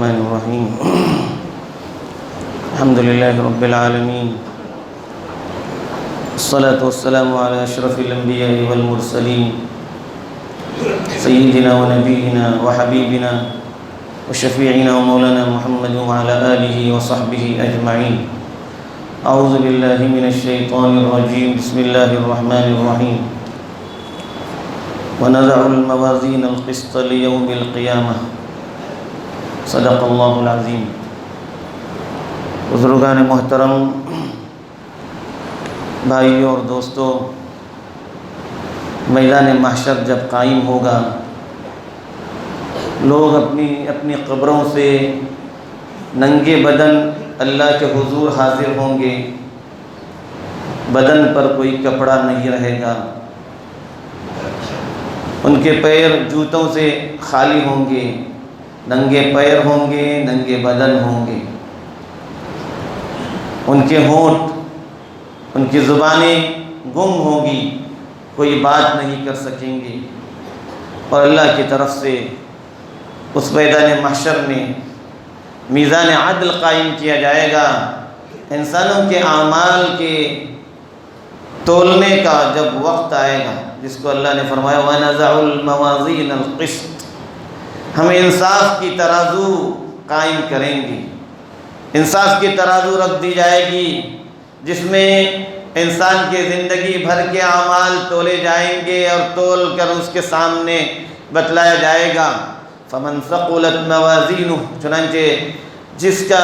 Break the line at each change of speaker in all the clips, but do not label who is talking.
الرحمن الرحيم الحمد لله رب العالمين الصلاة والسلام على أشرف الأنبياء والمرسلين سيدنا ونبينا وحبيبنا وشفيعنا ومولانا محمد وعلى آله وصحبه أجمعين. أعوذ بالله من الشيطان الرجيم. بسم الله الرحمن الرحيم. ونضع الموازين القسط ليوم القيامة. صدق اللہ العظیم. بزرگان محترم، بھائیوں اور دوستوں، میدان محشر جب قائم ہوگا، لوگ اپنی قبروں سے ننگے بدن اللہ کے حضور حاضر ہوں گے. بدن پر کوئی کپڑا نہیں رہے گا، ان کے پیر جوتوں سے خالی ہوں گے، ننگے پیر ہوں گے، ننگے بدن ہوں گے. ان کے ہونٹ، ان کی زبانیں گم ہوں گی، کوئی بات نہیں کر سکیں گے. اور اللہ کی طرف سے اس میدان محشر میں میزان عدل قائم کیا جائے گا. انسانوں کے اعمال کے تولنے کا جب وقت آئے گا، جس کو اللہ نے فرمایا وَنَزَعُ الْمَوَازِينَ الْقِسْطَ، ہم انصاف کی ترازو قائم کریں گے. انصاف کی ترازو رکھ دی جائے گی، جس میں انسان کے زندگی بھر کے اعمال تولے جائیں گے اور تول کر اس کے سامنے بتلایا جائے گا. فَمَنْ ثَقُلَتْ مَوَازِينُهُ، چنانچہ جس کا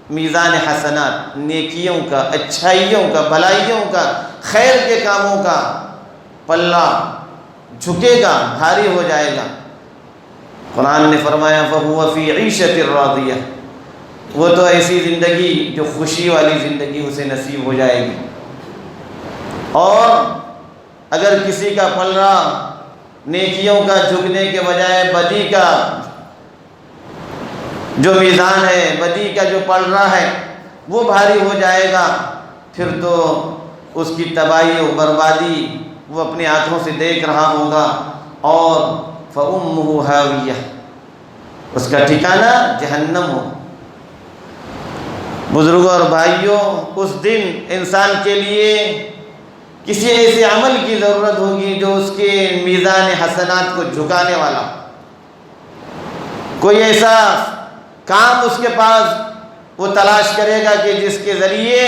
میزان حسنات، نیکیوں کا، اچھائیوں کا، بھلائیوں کا، خیر کے کاموں کا پلہ جھکے گا، بھاری ہو جائے گا. قرآن نے فرمایا فَهُوَ فِي عِيشَةٍ رَاضِيَةٍ، وہ تو ایسی زندگی جو خوشی والی زندگی اسے نصیب ہو جائے گی. اور اگر کسی کا پلڑا نیکیوں کا جھکنے کے بجائے بدی کا جو میزان ہے، بدی کا جو پلڑا ہے وہ بھاری ہو جائے گا، پھر تو اس کی تباہی و بربادی وہ اپنی آنکھوں سے دیکھ رہا ہوگا. اور فَأُمُّهُ هَاوِيَةٌ، اس کا ٹھکانہ جہنم ہو. بزرگوں اور بھائیوں، اس دن انسان کے لیے کسی ایسے عمل کی ضرورت ہوگی جو اس کے میزان حسنات کو جھکانے والا. کوئی ایسا کام اس کے پاس وہ تلاش کرے گا کہ جس کے ذریعے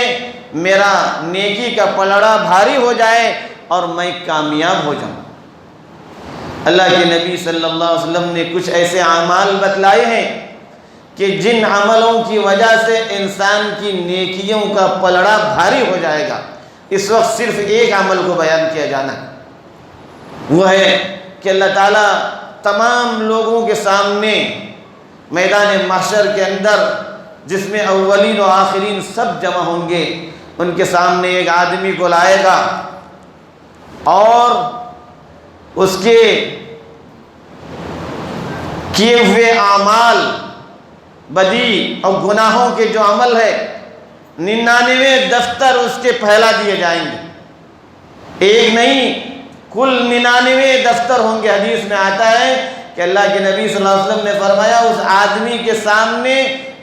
میرا نیکی کا پلڑا بھاری ہو جائے اور میں کامیاب ہو جاؤں. اللہ کے نبی صلی اللہ علیہ وسلم نے کچھ ایسے اعمال بتلائے ہیں کہ جن عملوں کی وجہ سے انسان کی نیکیوں کا پلڑا بھاری ہو جائے گا. اس وقت صرف ایک عمل کو بیان کیا جانا ہے، وہ ہے کہ اللہ تعالیٰ تمام لوگوں کے سامنے میدان محشر کے اندر، جس میں اولین و آخرین سب جمع ہوں گے، ان کے سامنے ایک آدمی کو لائے گا اور اس کے کیے ہوئے اعمال، بدی اور گناہوں کے جو عمل ہے، 99 دفتر اس کے پھیلا دیے جائیں گے. ایک نہیں، کل 99 دفتر ہوں گے. حدیث میں آتا ہے کہ اللہ کے نبی صلی اللہ علیہ وسلم نے فرمایا اس آدمی کے سامنے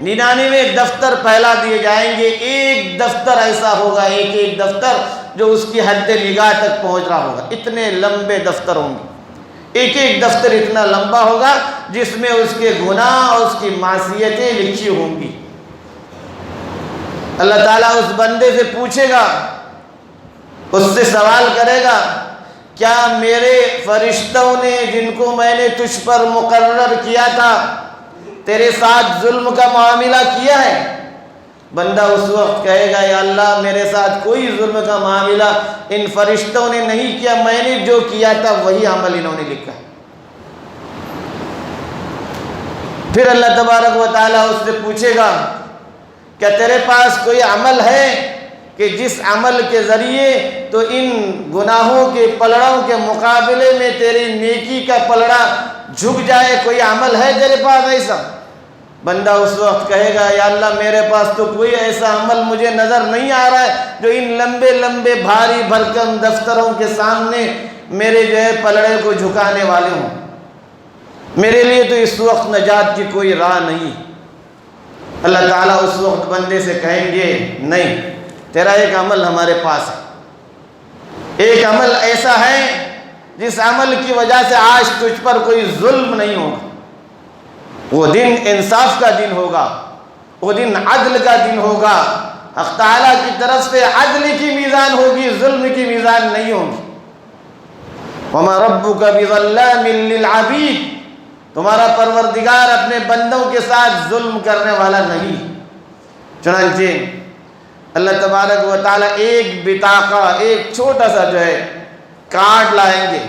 99 دفتر پھیلا دیے جائیں گے. ایک دفتر ایسا ہوگا، ایک دفتر جو اس کی حد نگاہ تک پہنچ رہا ہوگا. اتنے لمبے دفتر ہوں گے، ایک دفتر اتنا لمبا ہوگا جس میں اس کے گناہ اور اس کی معصیتیں لکھی ہوں گی. اللہ تعالیٰ اس بندے سے پوچھے گا، اس سے سوال کرے گا، کیا میرے فرشتوں نے جن کو میں نے تجھ پر مقرر کیا تھا تیرے ساتھ ظلم کا معاملہ کیا ہے؟ بندہ اس وقت کہے گا یا اللہ میرے ساتھ کوئی ظلم کا معاملہ ان فرشتوں نے نہیں کیا، میں نے جو کیا تھا وہی عمل انہوں نے لکھا. پھر اللہ تبارک و تعالیٰ اس سے پوچھے گا کیا تیرے پاس کوئی عمل ہے کہ جس عمل کے ذریعے تو ان گناہوں کے پلڑوں کے مقابلے میں تیری نیکی کا پلڑا جھک جائے؟ کوئی عمل ہے تیرے پاس ایسا؟ بندہ اس وقت کہے گا یا اللہ میرے پاس تو کوئی ایسا عمل مجھے نظر نہیں آ رہا ہے جو ان لمبے لمبے بھاری بھرکم دفتروں کے سامنے میرے جو ہے پلڑے کو جھکانے والے ہوں. میرے لیے تو اس وقت نجات کی کوئی راہ نہیں۔ اللہ تعالیٰ اس وقت بندے سے کہیں گے نہیں، تیرا ایک عمل ہمارے پاس ہے، ایک عمل ایسا ہے جس عمل کی وجہ سے آج تجھ پر کوئی ظلم نہیں ہوگا۔ وہ دن انصاف کا دن ہوگا، وہ دن عدل کا دن ہوگا، حق تعالیٰ کی طرف سے عدل کی میزان ہوگی، ظلم کی میزان نہیں ہوگی۔ وَمَا رَبُّكَ بِظَلَّامٍ لِّلْعَبِيدِ، تمہارا پروردگار اپنے بندوں کے ساتھ ظلم کرنے والا نہیں۔ چنانچہ اللہ تبارک و تعالیٰ ایک بطاقہ، ایک چھوٹا سا جو ہے کارڈ لائیں گے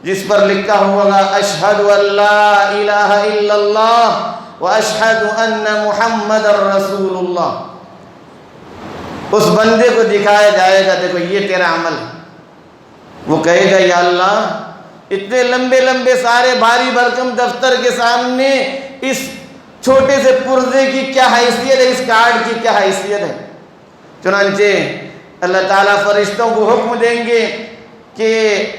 جس پر لکھا ہوگا اشہد ان لا الہ الا اللہ واشہد ان محمد رسول اللہ۔ اس بندے کو دکھایا جائے گا، دیکھو یہ تیرا عمل ہے۔ وہ کہے گا یا اللہ، اتنے لمبے لمبے سارے بھاری بھرکم دفتر کے سامنے اس چھوٹے سے پرزے کی کیا حیثیت ہے، اس کارڈ کی کیا حیثیت ہے؟ چنانچہ اللہ تعالیٰ فرشتوں کو حکم دیں گے کہ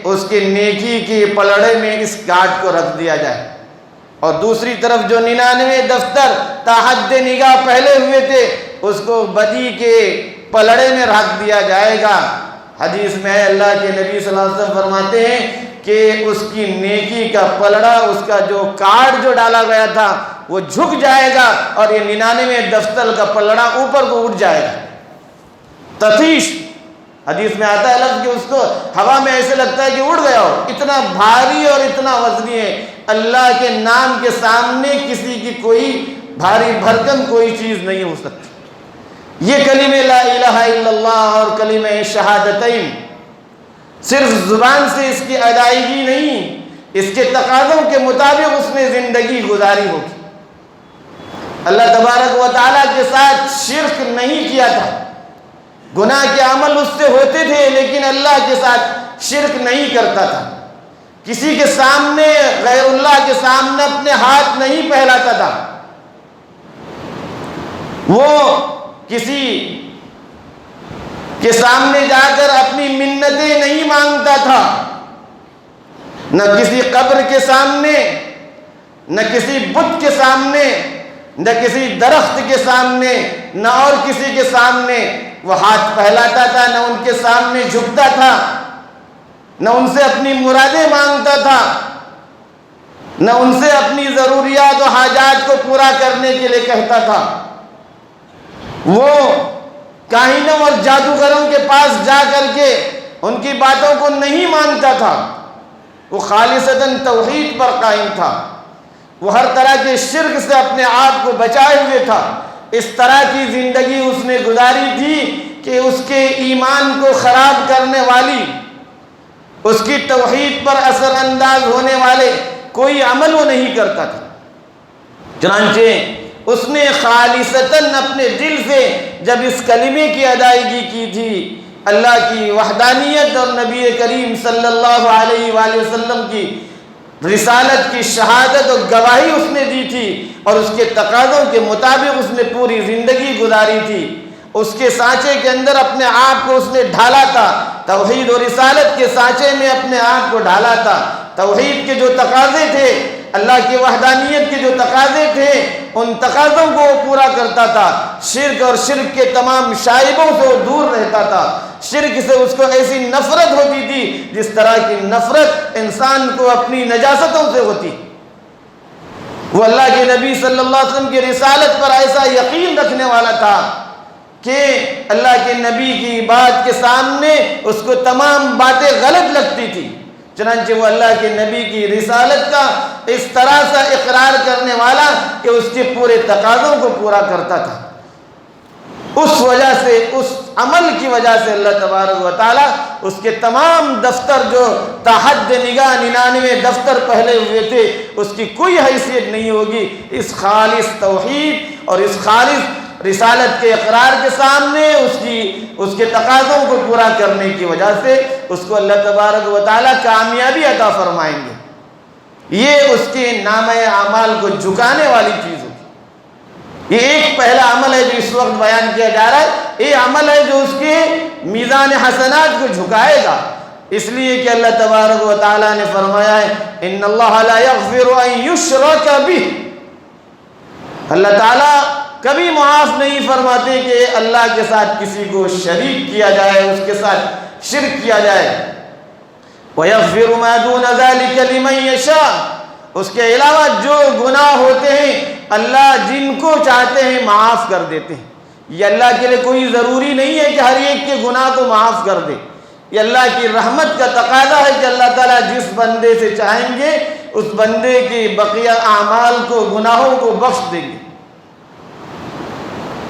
اس کی نیکی کی پلڑے میں اس کارڈ کو رکھ دیا جائے، اور دوسری طرف جو 99 دفتر تحت نگاہ پہلے ہوئے تھے اس کو بدی کے پلڑے میں رکھ دیا جائے گا۔ حدیث میں ہے، اللہ کے نبی صلی اللہ علیہ وسلم فرماتے ہیں کہ اس کی نیکی کا پلڑا، اس کا جو کارڈ جو ڈالا گیا تھا وہ جھک جائے گا، اور یہ 99 دفتر کا پلڑا اوپر کو اٹھ جائے گا۔ تفتیش حدیث میں آتا ہے لفظ کہ اس کو ہوا میں ایسے لگتا ہے کہ اڑ گیا ہو، اتنا بھاری اور اتنا وزنی ہے۔ اللہ کے نام کے سامنے کسی کی کوئی بھاری بھرکم کوئی چیز نہیں ہو سکتی۔ یہ کلمہ لا الہ الا اللہ اور کلمہ شہادتین صرف زبان سے اس کی ادائیگی نہیں، اس کے تقاضوں کے مطابق اس نے زندگی گزاری ہوگی۔ اللہ تبارک و تعالیٰ کے ساتھ شرک نہیں کیا تھا، گناہ کے عمل اس سے ہوتے تھے لیکن اللہ کے ساتھ شرک نہیں کرتا تھا، کسی کے سامنے غیر اللہ کے سامنے اپنے ہاتھ نہیں پھیلاتا تھا، وہ کسی کے سامنے جا کر اپنی منتیں نہیں مانگتا تھا، نہ کسی قبر کے سامنے، نہ کسی بت کے سامنے، نہ کسی درخت کے سامنے، نہ اور کسی کے سامنے وہ ہاتھ پھیلاتا تھا، نہ ان کے سامنے جھکتا تھا، نہ ان سے اپنی مرادیں مانگتا تھا، نہ ان سے اپنی ضروریات و حاجات کو پورا کرنے کے لیے کہتا تھا۔ وہ کاہنوں اور جادوگروں کے پاس جا کر کے ان کی باتوں کو نہیں مانتا تھا، وہ خالصتاً توحید پر قائم تھا، وہ ہر طرح کے شرک سے اپنے آپ کو بچائے ہوئے تھا۔ اس طرح کی زندگی اس نے گزاری تھی کہ اس کے ایمان کو خراب کرنے والی، اس کی توحید پر اثر انداز ہونے والے کوئی عمل وہ نہیں کرتا تھا۔ چنانچہ اس نے خالصتاً اپنے دل سے جب اس کلمے کی ادائیگی کی تھی، اللہ کی وحدانیت اور نبی کریم صلی اللہ علیہ وآلہ وسلم کی رسالت کی شہادت اور گواہی اس نے دی تھی، اور اس کے تقاضوں کے مطابق اس نے پوری زندگی گزاری تھی۔ اس کے سانچے کے اندر اپنے آپ کو اس نے ڈھالا تھا، توحید و رسالت کے سانچے میں اپنے آپ کو ڈھالا تھا۔ توحید کے جو تقاضے تھے، اللہ کی وحدانیت کے جو تقاضے تھے، ان تقاضوں کو وہ پورا کرتا تھا۔ شرک اور شرک کے تمام شائبوں سے وہ دور رہتا تھا۔ شرک سے اس کو ایسی نفرت ہوتی تھی جس طرح کی نفرت انسان کو اپنی نجاستوں سے ہوتی۔ وہ اللہ کے نبی صلی اللہ علیہ وسلم کی رسالت پر ایسا یقین رکھنے والا تھا کہ اللہ کے نبی کی بات کے سامنے اس کو تمام باتیں غلط لگتی تھی، چنانچہ وہ اللہ کے نبی کی رسالت کا اس طرح سے اقرار کرنے والا کہ اس کے پورے تقاضوں کو پورا کرتا تھا۔ اس وجہ سے، اس عمل کی وجہ سے اللہ تبارک و تعالیٰ اس کے تمام دفتر جو تحت نگاہ 99 دفتر پہلے ہوئے تھے اس کی کوئی حیثیت نہیں ہوگی، اس خالص توحید اور اس خالص رسالت کے اقرار کے سامنے اس کے تقاضوں کو پورا کرنے کی وجہ سے اس کو اللہ تبارک و تعالیٰ کامیابی عطا فرمائیں گے۔ یہ اس کے نامہ اعمال کو جھکانے والی چیز ہوگی۔ یہ ایک پہلا عمل ہے جو اس وقت بیان کیا جا رہا ہے، یہ عمل ہے جو اس کے میزان حسنات کو جھکائے گا، اس لیے کہ اللہ تبارک و تعالیٰ نے فرمایا ہے ان اللہ لا یغفر ان یشرک بہ، اللہ تعالیٰ کبھی معاف نہیں فرماتے کہ اللہ کے ساتھ کسی کو شریک کیا جائے، اس کے ساتھ شرک کیا جائے۔ وَيَغْفِرُ مَا دُونَ ذَلِكَ لِمَن يَشَاءُ، اس کے علاوہ جو گناہ ہوتے ہیں اللہ جن کو چاہتے ہیں معاف کر دیتے ہیں۔ یہ اللہ کے لیے کوئی ضروری نہیں ہے کہ ہر ایک کے گناہ کو معاف کر دے، یہ اللہ کی رحمت کا تقاضا ہے کہ اللہ تعالیٰ جس بندے سے چاہیں گے اس بندے کے بقیہ اعمال کو، گناہوں کو بخش دیں گے۔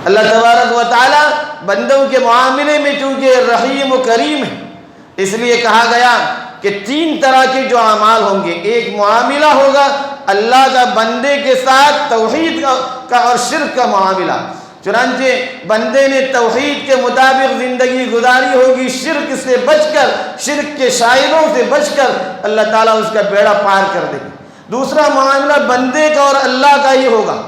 اللہ تبارک و تعالیٰ بندوں کے معاملے میں چونکہ رحیم و کریم ہے، اس لیے کہا گیا کہ 3 طرح کے جو اعمال ہوں گے، ایک معاملہ ہوگا اللہ کا بندے کے ساتھ توحید کا اور شرک کا معاملہ، چنانچہ بندے نے توحید کے مطابق زندگی گزاری ہوگی، شرک سے بچ کر، شرک کے شائبوں سے بچ کر اللہ تعالیٰ اس کا بیڑا پار کر دے گا۔ دوسرا معاملہ بندے کا اور اللہ کا ہی ہوگا،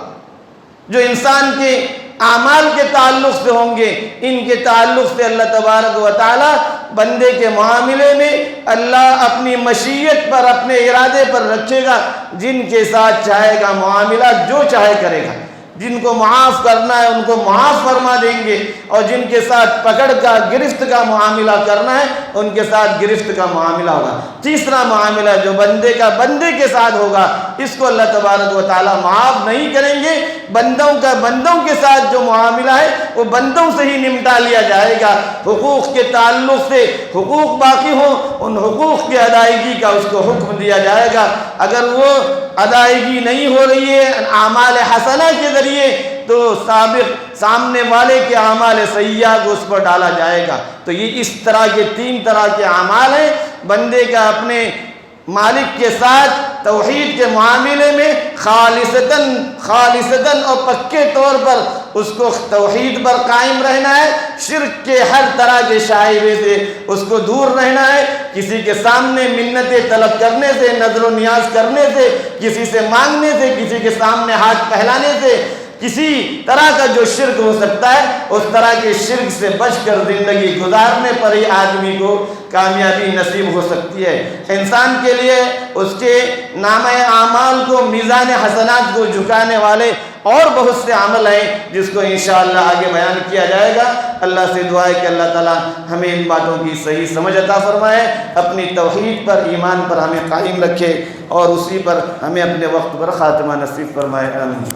جو انسان کے اعمال کے تعلق سے ہوں گے، ان کے تعلق سے اللہ تبارک و تعالیٰ بندے کے معاملے میں اللہ اپنی مشیت پر، اپنے ارادے پر رکھے گا، جن کے ساتھ چاہے گا معاملہ جو چاہے کرے گا، جن کو معاف کرنا ہے ان کو معاف فرما دیں گے، اور جن کے ساتھ پکڑ کا، گرفت کا معاملہ کرنا ہے ان کے ساتھ گرفت کا معاملہ ہوگا۔ تیسرا معاملہ جو بندے کا بندے کے ساتھ ہوگا، اس کو اللہ تبارک و تعالیٰ معاف نہیں کریں گے، بندوں کا بندوں کے ساتھ جو معاملہ ہے وہ بندوں سے ہی نمٹا لیا جائے گا۔ حقوق کے تعلق سے حقوق باقی ہوں، ان حقوق کی ادائیگی کا اس کو حکم دیا جائے گا، اگر وہ ادائیگی نہیں ہو رہی ہے اعمال حسنہ کے ذریعے تو سامنے والے کے اعمال سیئہ کو اس پر ڈالا جائے گا۔ تو یہ اس طرح کے 3 طرح کے اعمال ہیں، بندے کا اپنے مالک کے ساتھ توحید کے معاملے میں خالصتاً اور پکے طور پر اس کو توحید پر قائم رہنا ہے، شرک کے ہر طرح کے شائبے سے اس کو دور رہنا ہے، کسی کے سامنے منتیں طلب کرنے سے، نظر و نیاز کرنے سے، کسی سے مانگنے سے، کسی کے سامنے ہاتھ پھیلانے سے، کسی طرح کا جو شرک ہو سکتا ہے اس طرح کے شرک سے بچ کر زندگی گزارنے پر ہی آدمی کو کامیابی نصیب ہو سکتی ہے۔ انسان کے لیے اس کے نامہ اعمال کو، میزان حسنات کو جھکانے والے اور بہت سے عمل ہیں جس کو انشاءاللہ آگے بیان کیا جائے گا۔ اللہ سے دعا ہے کہ اللہ تعالیٰ ہمیں ان باتوں کی صحیح سمجھ عطا فرمائے، اپنی توحید پر، ایمان پر ہمیں قائم رکھے، اور اسی پر ہمیں اپنے وقت پر خاتمہ نصیب فرمائے۔ آمین۔